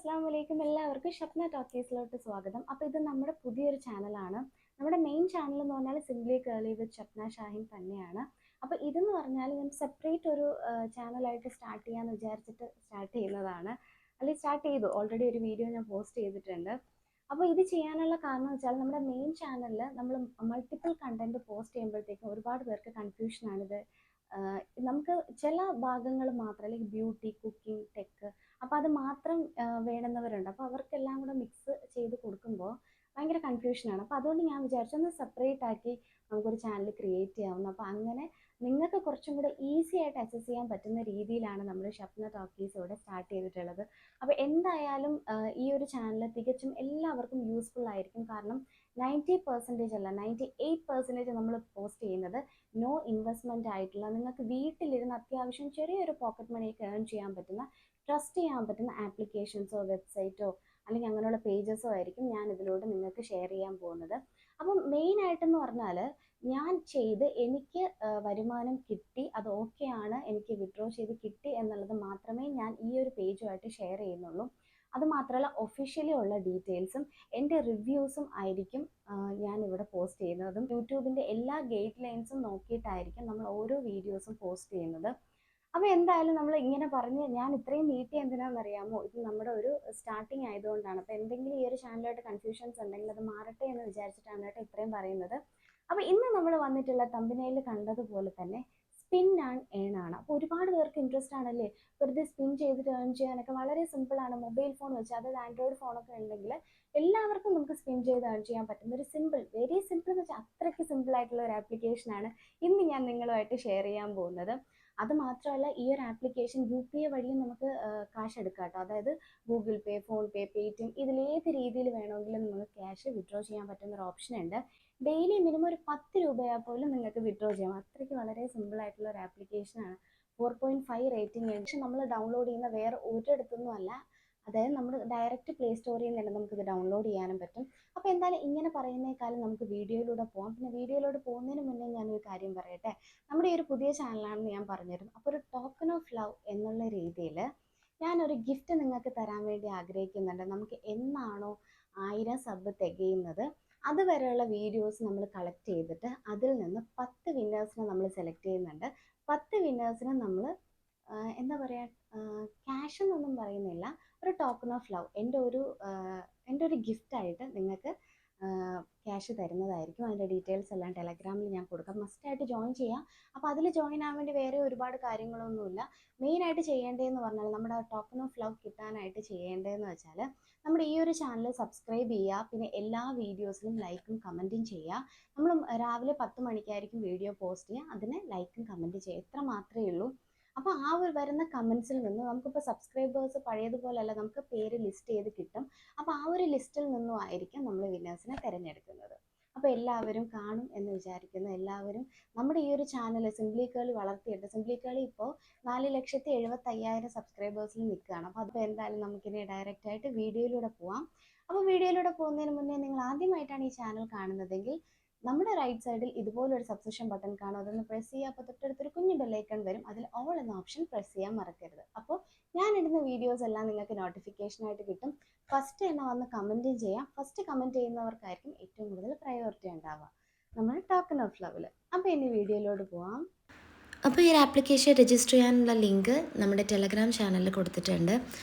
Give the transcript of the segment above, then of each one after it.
അസ്സലാമലൈക്കും എല്ലാവർക്കും ഷപ്ന ടോക്കീസിലോട്ട് സ്വാഗതം. അപ്പോൾ ഇത് നമ്മുടെ പുതിയൊരു ചാനലാണ്. നമ്മുടെ മെയിൻ ചാനൽ എന്ന് പറഞ്ഞാൽ സിംപ്ലി കേർലി വിത്ത് ഷപ്ന ഷാഹിൻ തന്നെയാണ്. അപ്പോൾ ഇതെന്ന് പറഞ്ഞാൽ ഞാൻ സെപ്പറേറ്റ് ഒരു ചാനലായിട്ട് സ്റ്റാർട്ട് ചെയ്യാമെന്ന് വിചാരിച്ചിട്ട് സ്റ്റാർട്ട് ചെയ്യുന്നതാണ്. അല്ലെങ്കിൽ സ്റ്റാർട്ട് ചെയ്തു, ഓൾറെഡി ഒരു വീഡിയോ ഞാൻ പോസ്റ്റ് ചെയ്തിട്ടുണ്ട്. അപ്പോൾ ഇത് ചെയ്യാനുള്ള കാരണം വെച്ചാൽ നമ്മുടെ മെയിൻ ചാനലിൽ നമ്മൾ മൾട്ടിപ്പിൾ കണ്ടന്റ് പോസ്റ്റ് ചെയ്യുമ്പോഴത്തേക്കും ഒരുപാട് പേർക്ക് കൺഫ്യൂഷനാണിത്. നമുക്ക് ചില ഭാഗങ്ങൾ മാത്രം, അല്ലെങ്കിൽ ബ്യൂട്ടി, കുക്കിംഗ്, ടെക്ക്, അപ്പോൾ അത് മാത്രം വേണ്ടുന്നവരുണ്ട്. അപ്പോൾ അവർക്കെല്ലാം കൂടെ മിക്സ് ചെയ്ത് കൊടുക്കുമ്പോൾ ഭയങ്കര കൺഫ്യൂഷനാണ്. അപ്പോൾ അതുകൊണ്ട് ഞാൻ വിചാരിച്ചു ഒന്ന് സെപ്പറേറ്റ് ആക്കി നമുക്കൊരു ചാനൽ ക്രിയേറ്റ് ചെയ്യാവുന്നു. അപ്പോൾ അങ്ങനെ നിങ്ങൾക്ക് കുറച്ചും കൂടെ ഈസി ആയിട്ട് അക്സസ് ചെയ്യാൻ പറ്റുന്ന രീതിയിലാണ് നമ്മൾ ഷപ്ന ടോക്കീസ് ഇവിടെ സ്റ്റാർട്ട് ചെയ്തിട്ടുള്ളത്. അപ്പോൾ എന്തായാലും ഈ ഒരു ചാനൽ തികച്ചും എല്ലാവർക്കും യൂസ്ഫുൾ ആയിരിക്കും. കാരണം 90% അല്ല 98% നമ്മൾ പോസ്റ്റ് ചെയ്യുന്നത് നോ ഇൻവെസ്റ്റ്മെൻറ്റ് ആയിട്ടുള്ള, നിങ്ങൾക്ക് വീട്ടിലിരുന്ന് അത്യാവശ്യം ചെറിയൊരു പോക്കറ്റ് മണിയൊക്കെ ഏൺ ചെയ്യാൻ പറ്റുന്ന, ട്രസ്റ്റ് ചെയ്യാൻ പറ്റുന്ന ആപ്ലിക്കേഷൻസോ വെബ്സൈറ്റോ അല്ലെങ്കിൽ അങ്ങനെയുള്ള പേജസോ ആയിരിക്കും ഞാൻ ഇതിലൂടെ നിങ്ങൾക്ക് ഷെയർ ചെയ്യാൻ പോകുന്നത്. അപ്പം മെയിനായിട്ടെന്ന് പറഞ്ഞാൽ ഞാൻ ചെയ്ത് എനിക്ക് വരുമാനം കിട്ടി, അത് ഓക്കെ ആണ്, എനിക്ക് വിഡ്രോ ചെയ്ത് കിട്ടി എന്നുള്ളത് മാത്രമേ ഞാൻ ഈ ഒരു പേജുമായിട്ട് ഷെയർ ചെയ്യുന്നുള്ളൂ. അതുമാത്രമല്ല ഒഫീഷ്യലി ഉള്ള ഡീറ്റെയിൽസും എൻ്റെ റിവ്യൂസും ആയിരിക്കും ഞാൻ ഇവിടെ പോസ്റ്റ് ചെയ്യുന്നതും. യൂട്യൂബിൻ്റെ എല്ലാ ഗൈഡ് ലൈൻസും നോക്കിയിട്ടായിരിക്കും നമ്മൾ ഓരോ വീഡിയോസും പോസ്റ്റ് ചെയ്യുന്നത്. അപ്പോൾ എന്തായാലും നമ്മൾ ഇങ്ങനെ പറഞ്ഞ് ഞാൻ ഇത്രയും നീട്ടി എന്തിനാണെന്നറിയാമോ, ഇത് നമ്മുടെ ഒരു സ്റ്റാർട്ടിങ് ആയതുകൊണ്ടാണ്. അപ്പോൾ എന്തെങ്കിലും ഈ ഒരു ചാനലായിട്ട് കൺഫ്യൂഷൻസ് ഉണ്ടെങ്കിൽ അത് മാറട്ടെ എന്ന് വിചാരിച്ചിട്ടാണ് കേട്ടോ ഇത്രയും പറയുന്നത്. അപ്പോൾ ഇന്ന് നമ്മൾ വന്നിട്ടുള്ള തമ്പനയിൽ കണ്ടതുപോലെ തന്നെ സ്പിൻ ആൻഡ് ഏൺ ആണ്. അപ്പോൾ ഒരുപാട് പേർക്ക് ഇൻട്രസ്റ്റ് ആണല്ലേ, വെറുതെ സ്പിൻ ചെയ്തിട്ട് ഏൺ ചെയ്യാനൊക്കെ വളരെ സിമ്പിളാണ്. മൊബൈൽ ഫോൺ വെച്ച്, അതായത് ആൻഡ്രോയിഡ് ഫോണൊക്കെ ഉണ്ടെങ്കിൽ എല്ലാവർക്കും നമുക്ക് സ്പിൻ ചെയ്ത് ഏൺ ചെയ്യാൻ പറ്റുന്ന ഒരു സിമ്പിൾ, വെരി സിമ്പിൾ എന്ന് വെച്ചാൽ അത്രയ്ക്ക് സിമ്പിൾ ആയിട്ടുള്ള ഒരു ആപ്ലിക്കേഷനാണ് ഇന്ന് ഞാൻ നിങ്ങളുമായിട്ട് ഷെയർ ചെയ്യാൻ പോകുന്നത്. അത് മാത്രമല്ല ഈ ഒരു ആപ്ലിക്കേഷൻ UPI വഴിയും നമുക്ക് കാശ് എടുക്കാം കേട്ടോ. അതായത് ഗൂഗിൾ പേ, ഫോൺ പേ, പേടിഎം, ഇതിലേത് രീതിയിൽ വേണമെങ്കിലും നമുക്ക് ക്യാഷ് വിഡ്രോ ചെയ്യാൻ പറ്റുന്ന ഒരു ഓപ്ഷൻ ഉണ്ട്. ഡെയിലി മിനിമം ഒരു 10 രൂപയാൽ പോലും നിങ്ങൾക്ക് വിഡ്രോ ചെയ്യാം. അത്രയ്ക്ക് വളരെ സിമ്പിൾ ആയിട്ടുള്ള ഒരു ആപ്ലിക്കേഷനാണ്. 4.5 റേറ്റിംഗ് ഉണ്ട്. പക്ഷെ നമ്മൾ ഡൗൺലോഡ് ചെയ്യുന്ന വേറെ ഒരിടത്തൊന്നും അല്ല, അതായത് നമ്മൾ ഡയറക്റ്റ് പ്ലേ സ്റ്റോറിൽ നിന്ന് തന്നെ നമുക്കിത് ഡൗൺലോഡ് ചെയ്യാനും പറ്റും. അപ്പോൾ എന്തായാലും ഇങ്ങനെ പറയുന്നേക്കാളും നമുക്ക് വീഡിയോയിലൂടെ പോകാം. പിന്നെ വീഡിയോയിലൂടെ പോകുന്നതിന് മുന്നേ ഞാനൊരു കാര്യം പറയട്ടെ. നമ്മുടെ ഈ ഒരു പുതിയ ചാനലാണെന്ന് ഞാൻ പറഞ്ഞിരുന്നു. അപ്പോൾ ഒരു ടോക്കൺ ഓഫ് ലവ് എന്നുള്ള രീതിയിൽ ഞാനൊരു ഗിഫ്റ്റ് നിങ്ങൾക്ക് തരാൻ വേണ്ടി ആഗ്രഹിക്കുന്നുണ്ട്. നമുക്ക് എന്നാണോ 1000 സബ് തികയുന്നത് അതുവരെയുള്ള വീഡിയോസ് നമ്മൾ കളക്ട് ചെയ്തിട്ട് അതിൽ നിന്ന് 10 വിന്നേഴ്സിനെ നമ്മൾ സെലക്ട് ചെയ്യുന്നുണ്ട്. 10 വിന്നേഴ്സിനെ നമ്മൾ എന്താ പറയുക, ക്യാഷ് എന്നൊന്നും പറയുന്നില്ല, ഒരു ടോക്കൺ ഓഫ് ലവ്, എൻ്റെ ഒരു ഗിഫ്റ്റായിട്ട് നിങ്ങൾക്ക് ക്യാഷ് തരുന്നതായിരിക്കും. അതിൻ്റെ ഡീറ്റെയിൽസ് എല്ലാം ടെലഗ്രാമിൽ ഞാൻ കൊടുക്കാം. മസ്റ്റായിട്ട് ജോയിൻ ചെയ്യാം. അപ്പോൾ അതിൽ ജോയിൻ ആവാൻ വേണ്ടി വേറെ ഒരുപാട് കാര്യങ്ങളൊന്നുമില്ല. മെയിനായിട്ട് ചെയ്യേണ്ടതെന്ന് പറഞ്ഞാൽ നമ്മുടെ ടോക്കൺ ഓഫ് ലവ് കിട്ടാനായിട്ട് ചെയ്യേണ്ടതെന്ന് വെച്ചാൽ നമ്മുടെ ഈ ഒരു ചാനൽ സബ്സ്ക്രൈബ് ചെയ്യുക, പിന്നെ എല്ലാ വീഡിയോസിലും ലൈക്കും കമൻറ്റും ചെയ്യുക. നമ്മൾ രാവിലെ 10 മണിക്കായിരിക്കും വീഡിയോ പോസ്റ്റ് ചെയ്യുക, അതിന് ലൈക്കും കമൻറ്റ് ചെയ്യുക, ഇത്ര മാത്രമേ ഉള്ളൂ. അപ്പോൾ ആ ഒരു വരുന്ന കമൻസിൽ നിന്ന് നമുക്കിപ്പോൾ സബ്സ്ക്രൈബേഴ്സ് പഴയതുപോലെയല്ല, നമുക്ക് പേര് ലിസ്റ്റ് ചെയ്ത് കിട്ടും. അപ്പോൾ ആ ഒരു ലിസ്റ്റിൽ നിന്നും ആയിരിക്കും നമ്മൾ വിന്നേഴ്സിനെ തിരഞ്ഞെടുക്കുന്നത്. അപ്പോൾ എല്ലാവരും കാണും എന്ന് വിചാരിക്കുന്നു. എല്ലാവരും നമ്മുടെ ഈ ഒരു ചാനൽ സിംപ്ലി കേർലി വളർത്തിയിട്ട്, സിംപ്ലി കേർലി ഇപ്പോൾ 4,75,000 സബ്സ്ക്രൈബേഴ്സിൽ നിൽക്കുകയാണ്. അപ്പോൾ അതിപ്പോൾ എന്തായാലും നമുക്കിനി ഡയറക്റ്റായിട്ട് വീഡിയോയിലൂടെ പോവാം. അപ്പോൾ വീഡിയോയിലൂടെ പോകുന്നതിന് മുന്നേ നിങ്ങൾ ആദ്യമായിട്ടാണ് ഈ ചാനൽ കാണുന്നതെങ്കിൽ നമ്മുടെ റൈറ്റ് സൈഡിൽ ഇതുപോലൊരു സബ്സ്ക്രിപ്ഷൻ ബട്ടൺ കാണും, അതൊന്ന് പ്രസ് ചെയ്യുക. അപ്പോൾ തൊട്ടടുത്തൊരു കുഞ്ഞു ബെല്ലൈക്കൺ വരും, അതിൽ ഓൾ എന്ന ഓപ്ഷൻ പ്രസ് ചെയ്യാൻ മറക്കരുത്. അപ്പോൾ ഞാനിടുന്ന വീഡിയോസ് എല്ലാം നിങ്ങൾക്ക് നോട്ടിഫിക്കേഷനായിട്ട് കിട്ടും. ഫസ്റ്റ് തന്നെ വന്ന് കമൻറ്റും ചെയ്യാം. ഫസ്റ്റ് കമൻറ്റ് ചെയ്യുന്നവർക്കായിരിക്കും ഏറ്റവും കൂടുതൽ പ്രയോറിറ്റി ഉണ്ടാവുക നമ്മൾ ടോക്കൺ ഓഫ് ലവിൽ. അപ്പോൾ ഇനി വീഡിയോയിലോട്ട് പോവാം. അപ്പോൾ ഈ ഒരു ആപ്ലിക്കേഷൻ രജിസ്റ്റർ ചെയ്യാനുള്ള ലിങ്ക് നമ്മുടെ ടെലഗ്രാം ചാനലിൽ കൊടുത്തിട്ടുണ്ട്.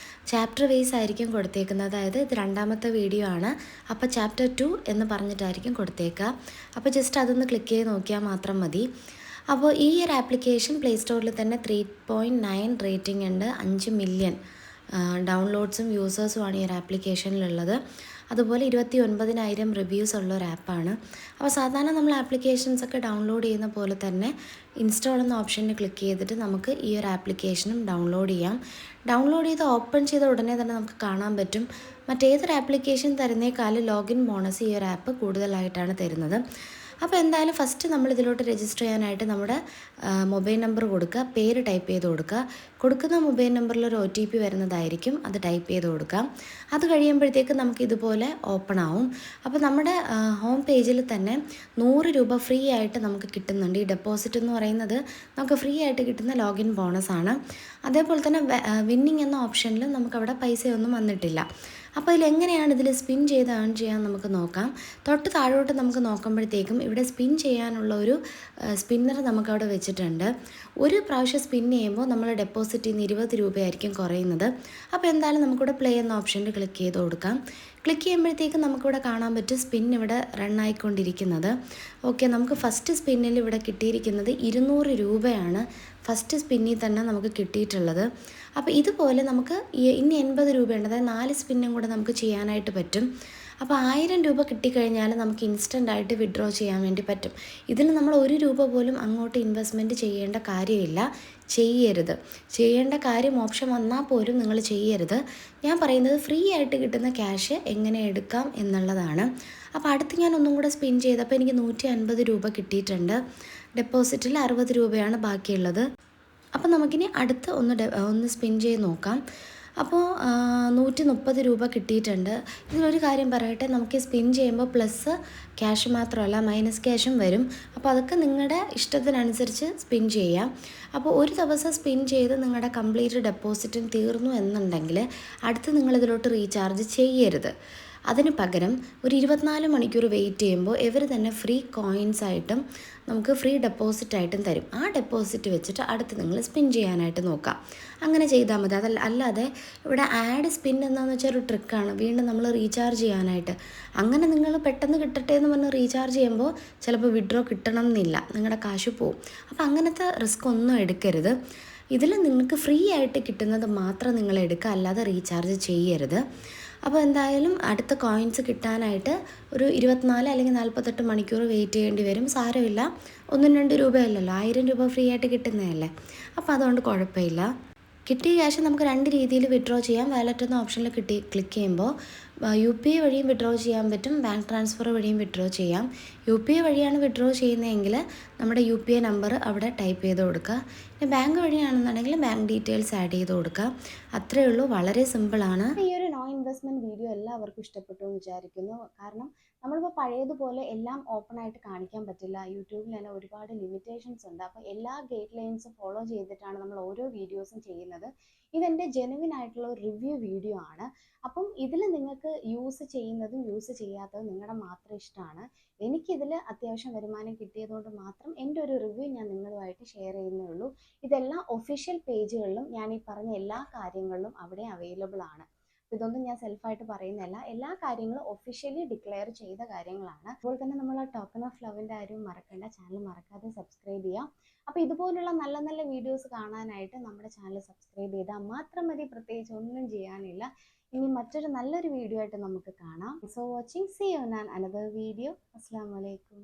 ചാപ്റ്റർ വൈസ് ആയിരിക്കും കൊടുത്തേക്കുന്നത്. അതായത് ഇത് 2ാമത്തെ വീഡിയോ ആണ്. അപ്പോൾ ചാപ്റ്റർ 2 എന്ന് പറഞ്ഞിട്ടായിരിക്കും കൊടുത്തേക്കുക. അപ്പോൾ ജസ്റ്റ് അതൊന്ന് ക്ലിക്ക് ചെയ്ത് നോക്കിയാൽ മാത്രം മതി. അപ്പോൾ ഈ ഒരു ആപ്ലിക്കേഷൻ പ്ലേ സ്റ്റോറിൽ തന്നെ 3.9 റേറ്റിംഗ് ഉണ്ട്. 5 മില്യൺ ഡൗൺലോഡ്സും യൂസേഴ്സുമാണ് ഈ ഒരു ആപ്ലിക്കേഷനിലുള്ളത്. അതുപോലെ 29,000 റിവ്യൂസ് ഉള്ള ഒരു ആപ്പാണ്. അപ്പോൾ സാധാരണ നമ്മൾ ആപ്ലിക്കേഷൻസൊക്കെ ഡൗൺലോഡ് ചെയ്യുന്ന പോലെ തന്നെ ഇൻസ്റ്റാൾ എന്ന ഓപ്ഷനിൽ ക്ലിക്ക് ചെയ്തിട്ട് നമുക്ക് ഈ ഒരു ആപ്ലിക്കേഷനും ഡൗൺലോഡ് ചെയ്യാം. ഡൗൺലോഡ് ചെയ്ത് ഓപ്പൺ ചെയ്ത ഉടനെ തന്നെ നമുക്ക് കാണാൻ പറ്റും മറ്റേതൊരു ആപ്ലിക്കേഷൻ തരുന്നേക്കാളും ലോഗിൻ ബോണസ് ഈ ഒരു ആപ്പ് കൂടുതലായിട്ടാണ് തരുന്നത്. അപ്പോൾ എന്തായാലും ഫസ്റ്റ് നമ്മൾ ഇതിലോട്ട് രജിസ്റ്റർ ചെയ്യാനായിട്ട് നമ്മുടെ മൊബൈൽ നമ്പർ കൊടുക്കുക, പേര് ടൈപ്പ് ചെയ്ത് കൊടുക്കുക. കൊടുക്കുന്ന മൊബൈൽ നമ്പറിൽ ഒരു OTP വരുന്നതായിരിക്കും, അത് ടൈപ്പ് ചെയ്ത് കൊടുക്കാം. അത് കഴിയുമ്പോഴത്തേക്ക് നമുക്ക് ഇതുപോലെ ഓപ്പൺ ആവും. അപ്പോൾ നമ്മുടെ ഹോം പേജിൽ തന്നെ 100 രൂപ ഫ്രീ ആയിട്ട് നമുക്ക് കിട്ടുന്നുണ്ട്. ഈ ഡെപ്പോസിറ്റ് എന്ന് പറയുന്നത് നമുക്ക് ഫ്രീ ആയിട്ട് കിട്ടുന്ന ലോഗിൻ ബോണസാണ്. അതേപോലെ തന്നെ വിന്നിങ് എന്ന ഓപ്ഷനിൽ നമുക്കവിടെ പൈസയൊന്നും വന്നിട്ടില്ല. അപ്പോൾ ഇതിലെങ്ങനെയാണ് ഇതിൽ സ്പിൻ ചെയ്ത് ഏൺ ചെയ്യാൻ നമുക്ക് നോക്കാം. തൊട്ട് താഴോട്ട് നമുക്ക് നോക്കുമ്പോഴത്തേക്കും ഇവിടെ സ്പിൻ ചെയ്യാനുള്ള ഒരു സ്പിന്നർ നമുക്കവിടെ വെച്ചിട്ടുണ്ട്. ഒരു പ്രാവശ്യം സ്പിൻ ചെയ്യുമ്പോൾ നമ്മൾ ഡെപ്പോസിറ്റ് ചെയ്യുന്ന 20 രൂപയായിരിക്കും കുറയുന്നത്. അപ്പോൾ എന്തായാലും നമുക്കിവിടെ പ്ലേ എന്ന ഓപ്ഷനിൽ ക്ലിക്ക് ചെയ്ത് കൊടുക്കാം. ക്ലിക്ക് ചെയ്യുമ്പോഴത്തേക്കും നമുക്കിവിടെ കാണാൻ പറ്റും സ്പിൻ ഇവിടെ റൺ ആയിക്കൊണ്ടിരിക്കുന്നത്. ഓക്കെ, നമുക്ക് ഫസ്റ്റ് സ്പിന്നിൽ ഇവിടെ കിട്ടിയിരിക്കുന്നത് 200 രൂപയാണ്. ഫസ്റ്റ് സ്പിന്നിൽ തന്നെ നമുക്ക് കിട്ടിയിട്ടുള്ളത്. അപ്പോൾ ഇതുപോലെ നമുക്ക് ഇനി 80 രൂപയുണ്ട്, അതായത് 4 സ്പിന്നും കൂടെ നമുക്ക് ചെയ്യാനായിട്ട് പറ്റും. അപ്പോൾ 1000 രൂപ കിട്ടിക്കഴിഞ്ഞാൽ നമുക്ക് ഇൻസ്റ്റൻ്റ് ആയിട്ട് വിഡ്രോ ചെയ്യാൻ വേണ്ടി പറ്റും. ഇതിൽ നമ്മൾ 1 രൂപ പോലും അങ്ങോട്ട് ഇൻവെസ്റ്റ്മെൻറ്റ് ചെയ്യേണ്ട കാര്യമില്ല, ചെയ്യരുത്. ചെയ്യേണ്ട കാര്യം ഓപ്ഷൻ വന്നാൽ പോലും നിങ്ങൾ ചെയ്യരുത്. ഞാൻ പറയുന്നത് ഫ്രീ ആയിട്ട് കിട്ടുന്ന ക്യാഷ് എങ്ങനെ എടുക്കാം എന്നുള്ളതാണ്. അപ്പോൾ അടുത്ത് ഞാൻ ഒന്നും കൂടെ സ്പിൻ ചെയ്തപ്പോൾ എനിക്ക് 150 രൂപ കിട്ടിയിട്ടുണ്ട്. ഡെപ്പോസിറ്റിൽ 60 രൂപയാണ് ബാക്കിയുള്ളത്. അപ്പോൾ നമുക്കിനി അടുത്ത് ഒന്ന് സ്പിൻ ചെയ്ത് നോക്കാം. അപ്പോൾ 130 രൂപ കിട്ടിയിട്ടുണ്ട്. ഇതിലൊരു കാര്യം പറയട്ടെ, നമുക്ക് സ്പിൻ ചെയ്യുമ്പോൾ പ്ലസ് ക്യാഷ് മാത്രമല്ല മൈനസ് ക്യാഷും വരും. അപ്പോൾ അതൊക്കെ നിങ്ങളുടെ ഇഷ്ടത്തിനനുസരിച്ച് സ്പിൻ ചെയ്യാം. അപ്പോൾ ഒരു ദിവസം സ്പിൻ ചെയ്ത് നിങ്ങളുടെ കംപ്ലീറ്റ് ഡെപ്പോസിറ്റും തീർന്നു എന്നുണ്ടെങ്കിൽ അടുത്ത് നിങ്ങളിതിലോട്ട് റീചാർജ് ചെയ്യരുത്. അതിന് പകരം ഒരു 24 മണിക്കൂർ വെയിറ്റ് ചെയ്യുമ്പോൾ ഇവർ തന്നെ ഫ്രീ കോയിൻസ് ആയിട്ടും നമുക്ക് ഫ്രീ ഡെപ്പോസിറ്റായിട്ടും തരും. ആ ഡെപ്പോസിറ്റ് വെച്ചിട്ട് അടുത്ത് നിങ്ങൾ സ്പിൻ ചെയ്യാനായിട്ട് നോക്കാം. അങ്ങനെ ചെയ്താൽ മതി. അല്ലാതെ ഇവിടെ ആഡ് സ്പിൻ എന്താണെന്ന് വെച്ചാൽ ഒരു ട്രിക്കാണ്, വീണ്ടും നമ്മൾ റീചാർജ് ചെയ്യാനായിട്ട്. അങ്ങനെ നിങ്ങൾ പെട്ടെന്ന് കിട്ടട്ടെ എന്ന് പറഞ്ഞ് റീചാർജ് ചെയ്യുമ്പോൾ ചിലപ്പോൾ വിഡ്രോ കിട്ടണം എന്നില്ല, നിങ്ങളുടെ കാശ് പോവും. അപ്പോൾ അങ്ങനത്തെ റിസ്ക് ഒന്നും എടുക്കരുത്. ഇതിൽ നിങ്ങൾക്ക് ഫ്രീ ആയിട്ട് കിട്ടുന്നത് മാത്രം നിങ്ങൾ എടുക്കുക, അല്ലാതെ റീചാർജ് ചെയ്യരുത്. അപ്പോൾ എന്തായാലും അടുത്ത കോയിൻസ് കിട്ടാനായിട്ട് ഒരു 24 അല്ലെങ്കിൽ 48 മണിക്കൂർ വെയിറ്റ് ചെയ്യേണ്ടി വരും. സാരമില്ല, 1-2 രൂപയല്ലല്ലോ, 1000 രൂപ ഫ്രീ ആയിട്ട് കിട്ടുന്നതല്ലേ. അപ്പോൾ അതുകൊണ്ട് കുഴപ്പമില്ല. കിട്ടിയ ക്യാഷ് നമുക്ക് 2 രീതിയിൽ വിഡ്രോ ചെയ്യാം. വാലറ്റ് എന്ന ഓപ്ഷനിൽ ക്ലിക്ക് ചെയ്യുമ്പോൾ UPI വഴിയും വിഡ്രോ ചെയ്യാൻ പറ്റും, ബാങ്ക് ട്രാൻസ്ഫർ വഴിയും വിഡ്രോ ചെയ്യാം. UPI വഴിയാണ് വിഡ്രോ ചെയ്യുന്നതെങ്കിൽ നമ്മുടെ UPI നമ്പർ അവിടെ ടൈപ്പ് ചെയ്ത് കൊടുക്കുക. പിന്നെ ബാങ്ക് വഴിയാണെന്നുണ്ടെങ്കിൽ ബാങ്ക് ഡീറ്റെയിൽസ് ആഡ് ചെയ്ത് കൊടുക്കുക. അത്രയേ ഉള്ളൂ, വളരെ സിമ്പിളാണ്. ഈ ഒരു നോ ഇൻവെസ്റ്റ്മെന്റ് വീഡിയോ എല്ലാവർക്കും ഇഷ്ടപ്പെട്ടു എന്ന് വിചാരിക്കുന്നു. കാരണം നമ്മളിപ്പോൾ പഴയതുപോലെ എല്ലാം ഓപ്പൺ ആയിട്ട് കാണിക്കാൻ പറ്റില്ല. യൂട്യൂബിൽ തന്നെ ഒരുപാട് ലിമിറ്റേഷൻസ് ഉണ്ട്. അപ്പോൾ എല്ലാ ഗൈഡ് ലൈൻസും ഫോളോ ചെയ്തിട്ടാണ് നമ്മൾ ഓരോ വീഡിയോസും ചെയ്യുന്നത്. ഇതെൻ്റെ ജെനുവിൻ ആയിട്ടുള്ള ഒരു റിവ്യൂ വീഡിയോ ആണ്. അപ്പം ഇതിൽ നിങ്ങൾക്ക് യൂസ് ചെയ്യുന്നതും യൂസ് ചെയ്യാത്തതും നിങ്ങളുടെ മാത്രം ഇഷ്ടമാണ്. എനിക്കിതിൽ അത്യാവശ്യം വരുമാനം കിട്ടിയതുകൊണ്ട് മാത്രം എൻ്റെ ഒരു റിവ്യൂ ഞാൻ നിങ്ങളുമായിട്ട് ഷെയർ ചെയ്യുന്നേ ഉള്ളൂ. ഇതെല്ലാം ഒഫീഷ്യൽ പേജുകളിലും ഞാൻ ഈ പറഞ്ഞ എല്ലാ കാര്യങ്ങളിലും അവിടെ അവൈലബിൾ ആണ്. ഇതൊന്നും ഞാൻ സെൽഫായിട്ട് പറയുന്നതല്ല, എല്ലാ കാര്യങ്ങളും ഒഫീഷ്യലി ഡിക്ലെയർ ചെയ്ത കാര്യങ്ങളാണ്. അതുപോലെ തന്നെ നമ്മൾ ടോക്കൺ ഓഫ് ലവിൻ്റെ കാര്യം മറക്കണ്ട, ചാനൽ മറക്കാതെ സബ്സ്ക്രൈബ് ചെയ്യാം. അപ്പോൾ ഇതുപോലുള്ള നല്ല നല്ല വീഡിയോസ് കാണാനായിട്ട് നമ്മുടെ ചാനൽ സബ്സ്ക്രൈബ് ചെയ്താൽ മാത്രം മതി, പ്രത്യേകിച്ച് ഒന്നും ചെയ്യാനില്ല. ഇനി മറ്റൊരു നല്ലൊരു വീഡിയോ ആയിട്ട് നമുക്ക് കാണാം. So watching, see you in another video. അസ്സലാമു അലൈക്കും.